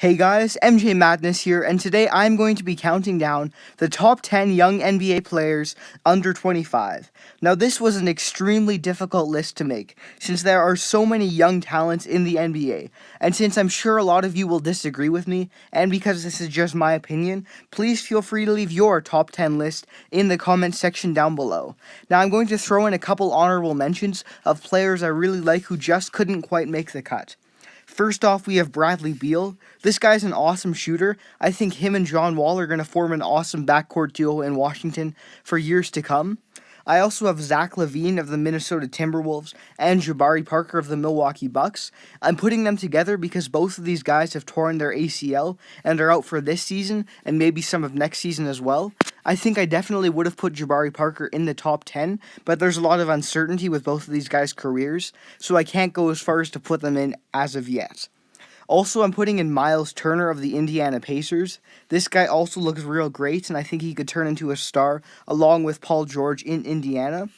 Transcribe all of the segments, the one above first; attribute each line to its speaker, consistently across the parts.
Speaker 1: Hey guys, MJ Madness here, and today I'm going to be counting down the top 10 young NBA players under 25. Now, this was an extremely difficult list to make, since there are so many young talents in the NBA, and since I'm sure a lot of you will disagree with me, and because this is just my opinion, please feel free to leave your top 10 list in the comment section down below. Now, I'm going to throw in a couple honorable mentions of players I really like who just couldn't quite make the cut. First off, we have Bradley Beal. This guy's an awesome shooter. I think him and John Wall are going to form an awesome backcourt duo in Washington for years to come. I also have Zach LaVine of the Minnesota Timberwolves and Jabari Parker of the Milwaukee Bucks. I'm putting them together because both of these guys have torn their ACL and are out for this season and maybe some of next season as well. I think I definitely would have put Jabari Parker in the top 10, but there's a lot of uncertainty with both of these guys' careers, so I can't go as far as to put them in as of yet. Also, I'm putting in Miles Turner of the Indiana Pacers. This guy also looks real great, and I think he could turn into a star along with Paul George in Indiana.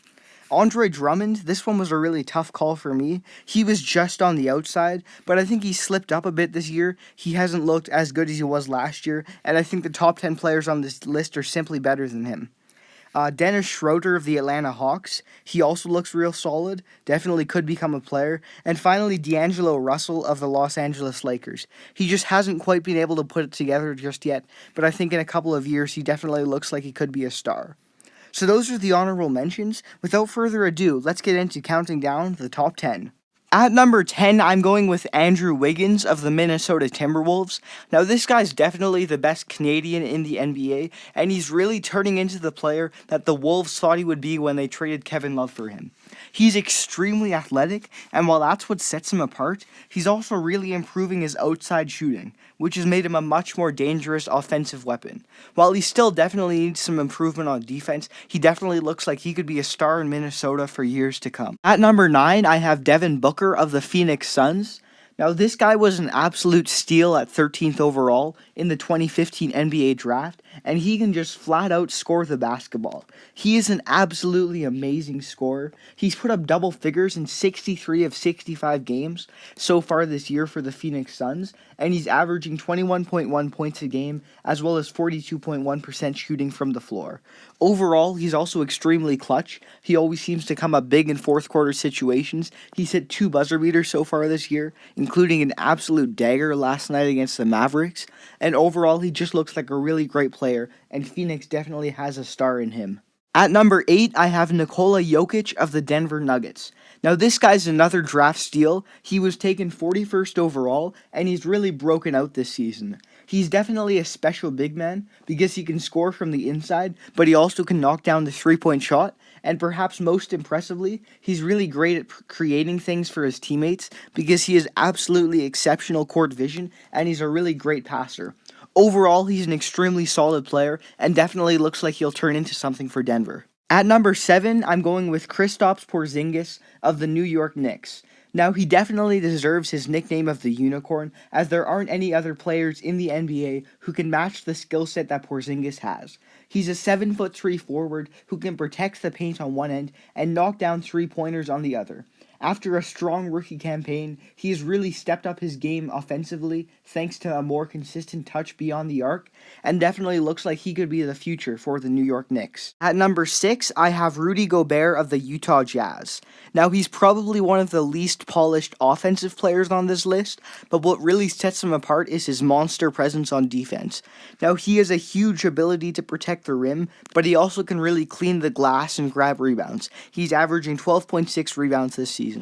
Speaker 1: Andre Drummond, this one was a really tough call for me. He was just on the outside, but I think he slipped up a bit this year. He hasn't looked as good as he was last year, and I think the top 10 players on this list are simply better than him. Dennis Schroeder of the Atlanta Hawks. He also looks real solid. Definitely could become a player. And finally, D'Angelo Russell of the Los Angeles Lakers. He just hasn't quite been able to put it together just yet, but I think in a couple of years he definitely looks like he could be a star. So those are the honorable mentions. Without further ado, let's get into counting down the top 10. At number 10, I'm going with Andrew Wiggins of the Minnesota Timberwolves. Now, this guy's definitely the best Canadian in the NBA, and he's really turning into the player that the Wolves thought he would be when they traded Kevin Love for him. He's extremely athletic, and while that's what sets him apart, he's also really improving his outside shooting, which has made him a much more dangerous offensive weapon. While he still definitely needs some improvement on defense, he definitely looks like he could be a star in Minnesota for years to come. At number 9, I have Devin Booker of the Phoenix Suns. Now, this guy was an absolute steal at 13th overall in the 2015 NBA draft, and he can just flat out score the basketball. He is an absolutely amazing scorer. He's put up double figures in 63 of 65 games so far this year for the Phoenix Suns, and he's averaging 21.1 points a game, as well as 42.1% shooting from the floor. Overall, he's also extremely clutch. He always seems to come up big in fourth quarter situations. He's hit 2 buzzer beaters so far this year, including an absolute dagger last night against the Mavericks. And overall, he just looks like a really great player, and Phoenix definitely has a star in him. At number 8, I have Nikola Jokic of the Denver Nuggets. Now, this guy's another draft steal. He was taken 41st overall, and he's really broken out this season. He's definitely a special big man because he can score from the inside, but he also can knock down the three-point shot. And perhaps most impressively, he's really great at creating things for his teammates because he has absolutely exceptional court vision, and he's a really great passer. Overall, he's an extremely solid player and definitely looks like he'll turn into something for Denver. At number 7, I'm going with Kristaps Porzingis of the New York Knicks. Now, he definitely deserves his nickname of the Unicorn, as there aren't any other players in the NBA who can match the skill set that Porzingis has. He's a 7'3" forward who can protect the paint on one end and knock down three-pointers on the other. After a strong rookie campaign, he has really stepped up his game offensively thanks to a more consistent touch beyond the arc, and definitely looks like he could be the future for the New York Knicks. At number 6, I have Rudy Gobert of the Utah Jazz. Now, he's probably one of the least polished offensive players on this list, but what really sets him apart is his monster presence on defense. Now, he has a huge ability to protect the rim, but he also can really clean the glass and grab rebounds. He's averaging 12.6 rebounds this season.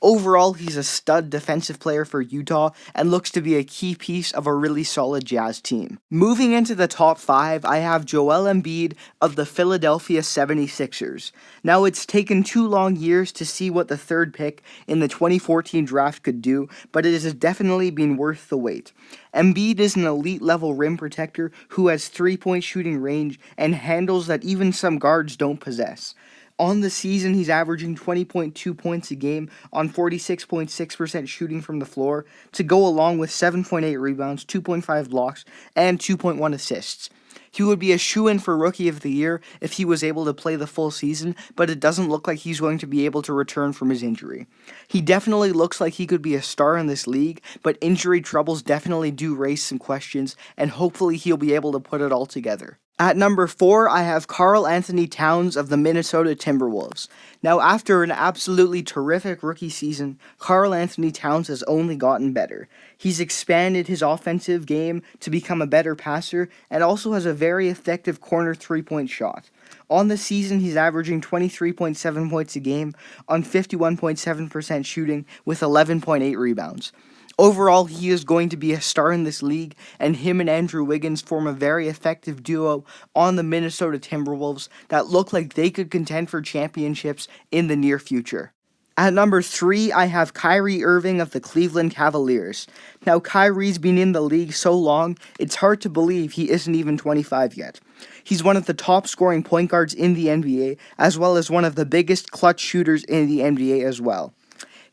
Speaker 1: Overall, he's a stud defensive player for Utah and looks to be a key piece of a really solid Jazz team. Moving into the top 5, I have Joel Embiid of the Philadelphia 76ers. Now, it's taken 2 long years to see what the third pick in the 2014 draft could do, but it has definitely been worth the wait. Embiid is an elite-level rim protector who has three-point shooting range and handles that even some guards don't possess. On the season, he's averaging 20.2 points a game on 46.6% shooting from the floor to go along with 7.8 rebounds, 2.5 blocks, and 2.1 assists. He would be a shoo-in for Rookie of the Year if he was able to play the full season, but it doesn't look like he's going to be able to return from his injury. He definitely looks like he could be a star in this league, but injury troubles definitely do raise some questions, and hopefully he'll be able to put it all together. At number 4, I have KarlAnthony Towns of the Minnesota Timberwolves. Now, after an absolutely terrific rookie season, KarlAnthony Towns has only gotten better. He's expanded his offensive game to become a better passer and also has a very effective corner three-point shot. On the season, he's averaging 23.7 points a game on 51.7% shooting with 11.8 rebounds. Overall, he is going to be a star in this league, and him and Andrew Wiggins form a very effective duo on the Minnesota Timberwolves that look like they could contend for championships in the near future. At number 3, I have Kyrie Irving of the Cleveland Cavaliers. Now, Kyrie's been in the league so long, it's hard to believe he isn't even 25 yet. He's one of the top scoring point guards in the NBA, as well as one of the biggest clutch shooters in the NBA as well.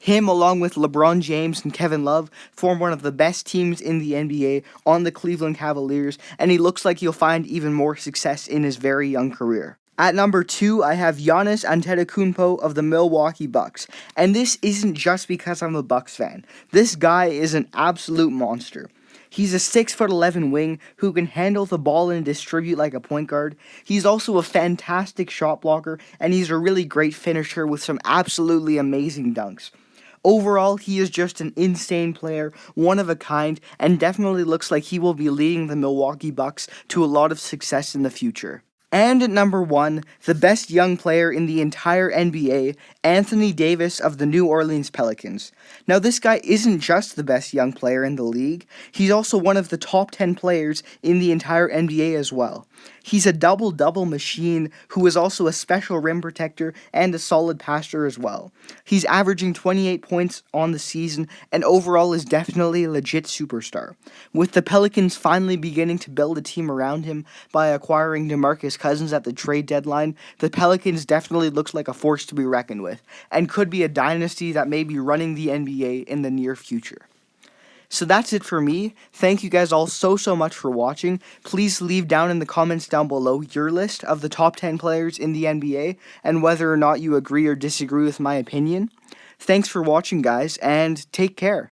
Speaker 1: Him, along with LeBron James and Kevin Love, form one of the best teams in the NBA on the Cleveland Cavaliers, and he looks like he'll find even more success in his very young career. At number 2, I have Giannis Antetokounmpo of the Milwaukee Bucks, and this isn't just because I'm a Bucks fan. This guy is an absolute monster. He's a 6'11" wing who can handle the ball and distribute like a point guard. He's also a fantastic shot blocker, and he's a really great finisher with some absolutely amazing dunks. Overall, he is just an insane player, one of a kind, and definitely looks like he will be leading the Milwaukee Bucks to a lot of success in the future. And at number 1, the best young player in the entire NBA, Anthony Davis of the New Orleans Pelicans. Now, this guy isn't just the best young player in the league, he's also one of the top 10 players in the entire NBA as well. He's a double-double machine who is also a special rim protector and a solid passer as well. He's averaging 28 points on the season and overall is definitely a legit superstar. With the Pelicans finally beginning to build a team around him by acquiring DeMarcus Cousins at the trade deadline, the Pelicans definitely looks like a force to be reckoned with and could be a dynasty that may be running the NBA in the near future. So that's it for me. Thank you guys all so much for watching. Please leave down in the comments down below your list of the top 10 players in the NBA and whether or not you agree or disagree with my opinion. Thanks for watching, guys, and take care.